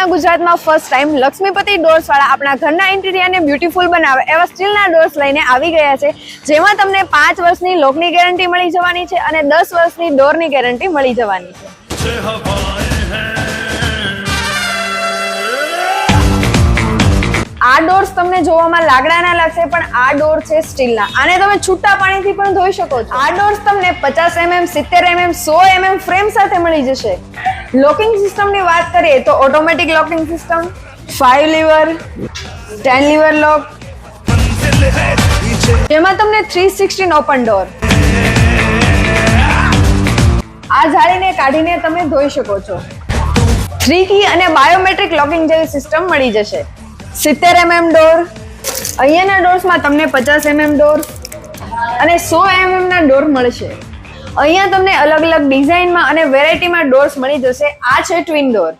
આપણા ગુજરાતમાં first time Laxmipati doors વાળા આપણા ઘરના ઇન્ટિરિયરને બ્યુટીફુલ બનાવે એવા સ્ટીલના ડોર્સ લઈને આવી ગયા છે, જેમાં તમને 5 વર્ષની લોકની ગેરંટી મળી જવાની છે અને 10 વર્ષની ડોરની ગેરંટી મળી જવાની છે। આ ડોર્સ તમને જોવામાં લાકડાના લાગશે, પણ આ ડોર છે સ્ટીલના। આને તમે છૂટા પાણીથી પણ ધોઈ શકો છો। આ ડોર્સ તમને 50 mm, 70 mm, 100 mm ફ્રેમ સાથે મળી જશે। લોકિંગ સિસ્ટમની વાત કરીએ તો automatic locking system, 5 lever, 10 lever lock, જેમાં તમને 316 ઓપન ડોર। આ જાળીને કાઢીને તમે ધોઈ શકો છો। 3 કી અને બાયોમેટ્રિક લોકિંગ જેવી સિસ્ટમ મળી જશે। 70 mm ડોર, અહીંયાના ડોર્સમાં તમને 50 mm ડોર અને 100 mm ના ડોર મળશે। અહીંયા તમને અલગ અલગ ડિઝાઇનમાં અને વેરાયટીમાં ડોર્સ મળી જશે। આ છે ટ્વિન ડોર।